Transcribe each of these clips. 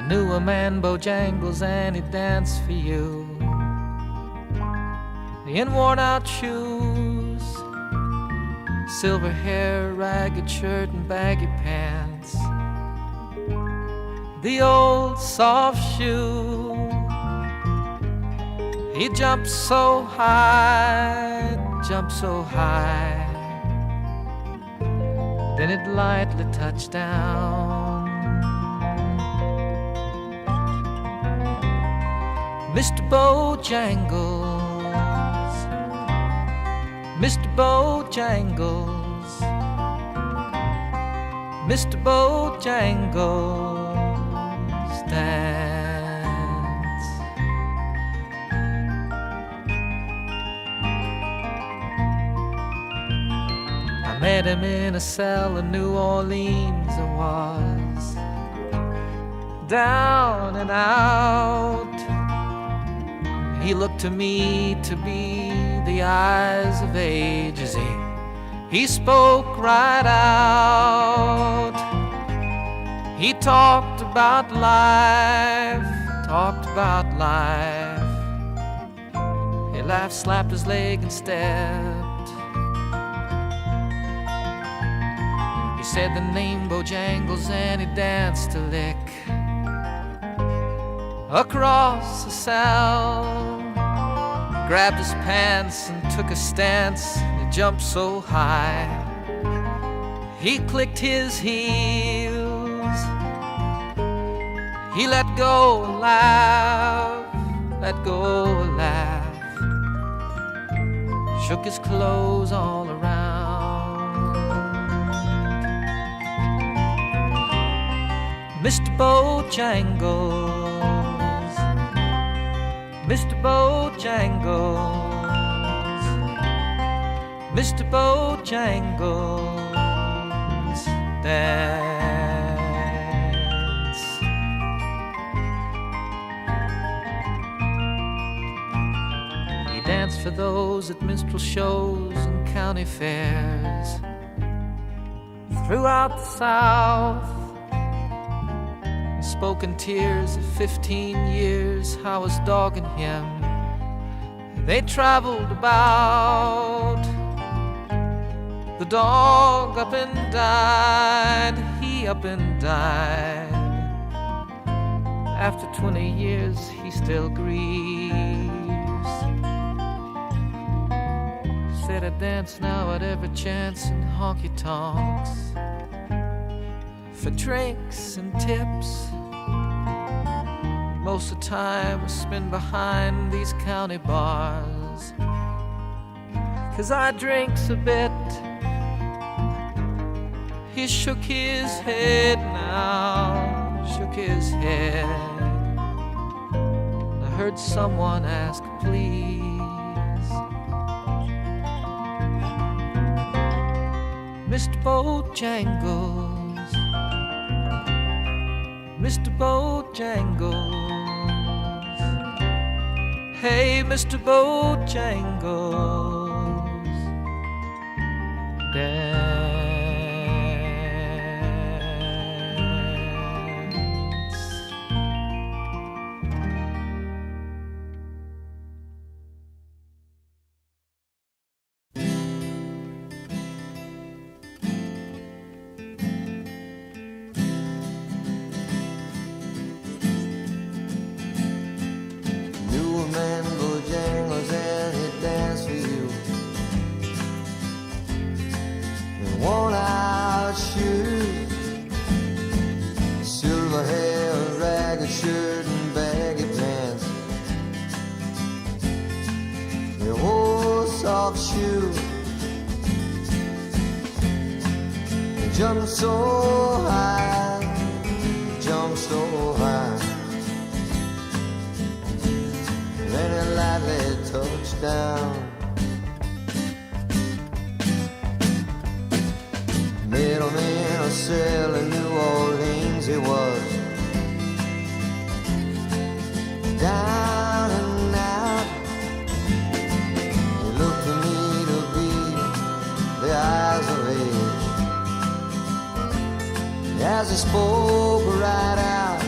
knew a man, Bojangles, and he danced for you. In worn-out shoes, silver hair, ragged shirt, and baggy pants. The old soft shoe. He jumped so high, jumped so high, then it lightly touched down. Mr. Bojangles, Mr. Bojangles, Mr. Bojangles dance. I met him in a cell in New Orleans. I was down and out. He looked to me to be the eyes of age as he spoke right out. He talked about life, talked about life. He laughed, slapped his leg and stepped. He said the name Bojangles and he danced a lick across the cell, grabbed his pants and took a stance. He jumped so high, he clicked his heels. He let go a laugh, let go a laugh, shook his clothes all around. Mr. Bojangles, Mr. Bojangles, Mr. Bojangles dance. He danced for those at minstrel shows and county fairs throughout the South. Spoke in tears of 15 years, how I was dogging him. They traveled about. The dog up and died, he up and died. After 20 years, he still grieves. Said I dance now at every chance in honky-tonks for drinks and tips. Most of the time I spend behind these county bars, 'cause I drinks a bit. He shook his head now, shook his head. I heard someone ask, please. Mr. Bojangles, Mr. Bojangles, hey, Mr. Bojangles, dance. Man Bojangles and he danced for you in worn-out shoes, silver hair, ragged shirt and baggy pants. The old soft shoe. He jumped so high, jumped so high, then it lightly touched down. Met him in a cell in New Orleans. He was down and out. He looked to me to be the eyes of age. As he spoke right out,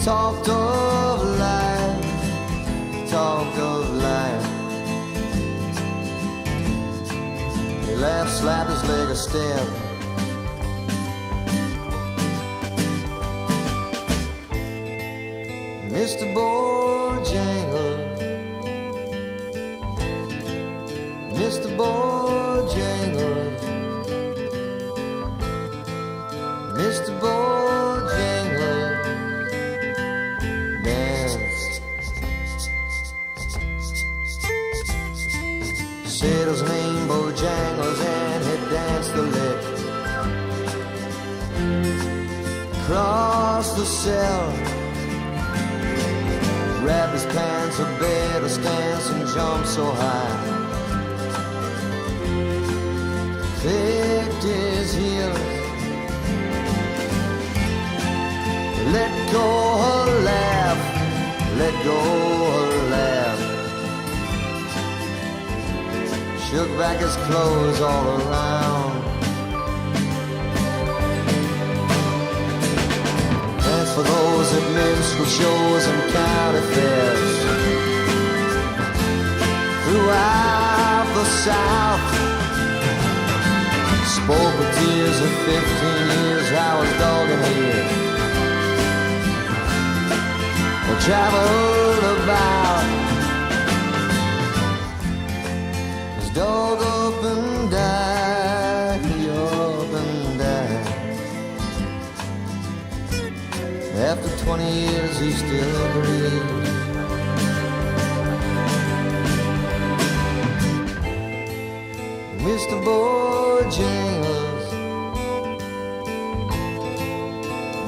talked of life, talked of life. He laughed, slapped his leg a step. Mr. Bojangles, Mr. Bojangles, Mr. Bojangles, dance. Said his name Bojangles and he danced the lick. Crossed the cell, grabbed his pants, a bed, a stance, and jumped so high. Clicked his heels, let go her laugh, let go her laugh. Shook back his clothes all around. Dance for those at minstrel shows and county fairs throughout the South. Spoke with tears of 15 years, I was dogging here. I traveled about, his dog up and died, he up and died. After 20 years he still breathes. Mr. Bojangles,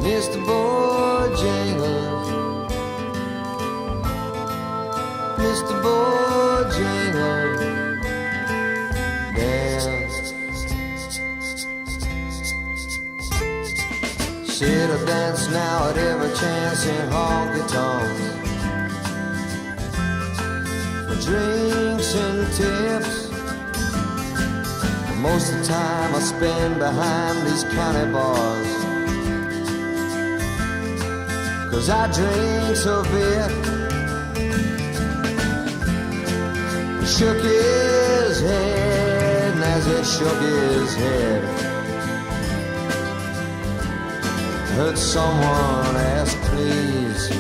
Mr. Bojangles, Mr. Bojangles, dance. Said I dance now at every chance in honky-tonks, for drinks and tips. Most of the time I spend behind these county bars, 'cause I drink so bit. He shook his head, and as he shook his head, I heard someone ask please.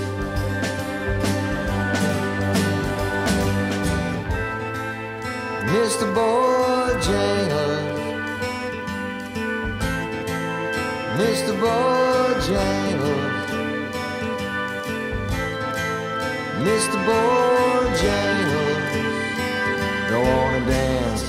Mr. Bojangles, Mr. Bojangles, Mr. Bojangles, don't wanna dance.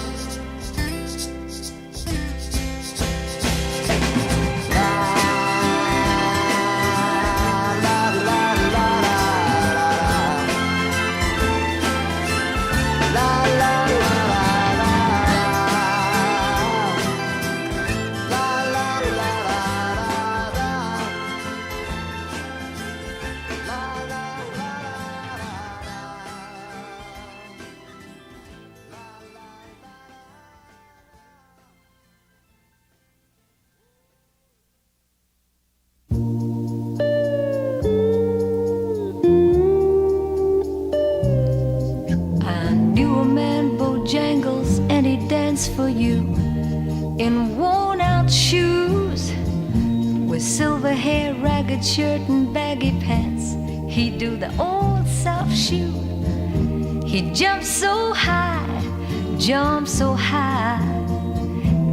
For you in worn out shoes, with silver hair, ragged shirt and baggy pants. He'd do the old soft shoe. He'd jump so high,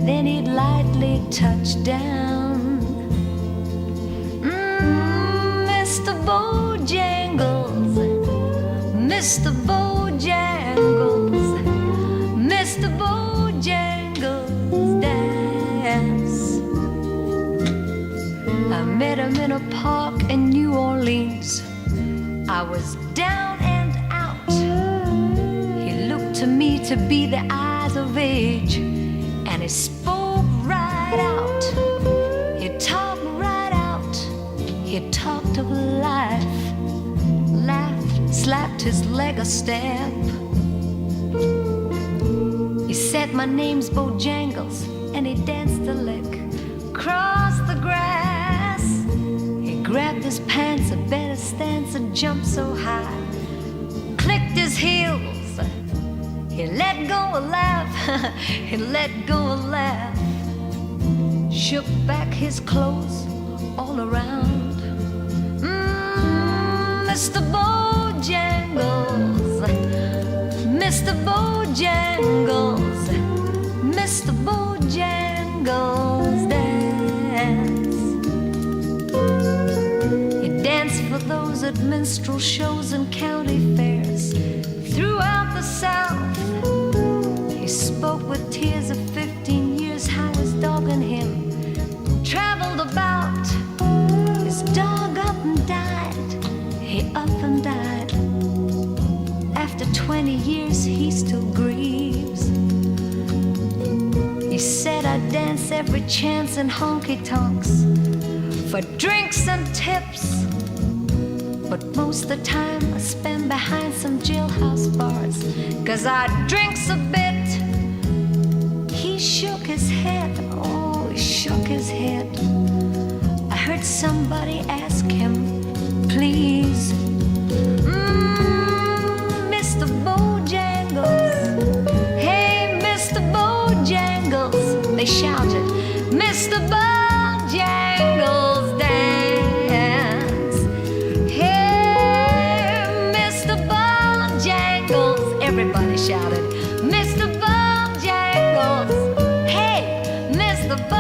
then he'd lightly touch down. Mr. Bojangles, Mr. Bojangles, Mr. Bojangles, dance. I met him in a park in New Orleans. I was down and out. He looked to me to be the eyes of age, and he spoke right out. He talked right out. He talked of life, laughed, slapped his leg a step. He said my name's Bojangles, and he danced a lick across the grass. He grabbed his pants, a better dance and jumped so high, clicked his heels, he let go a laugh, he let go a laugh, shook back his clothes all around. Mr. Bojangles, Mr. Bojangles, Mr. Bojangles dance. He danced for those at minstrel shows and county fairs throughout the South. He spoke with tears of 15 years how his dog and him traveled about. His dog up and died, he up and died. After 20 years he still grieves. He said I'd dance every chance in honky-tonks for drinks and tips, but most of the time I spend behind some jailhouse bars, 'cause I drinks a bit. He shook his head, oh, he shook his head. I heard somebody ask him, please, Mr. Bojangles, hey, Mr. Bojangles, they shouted, Mr. Bojangles dance. Hey, Mr. Bojangles, everybody shouted, Mr. Bojangles, hey, Mr. Bojangles.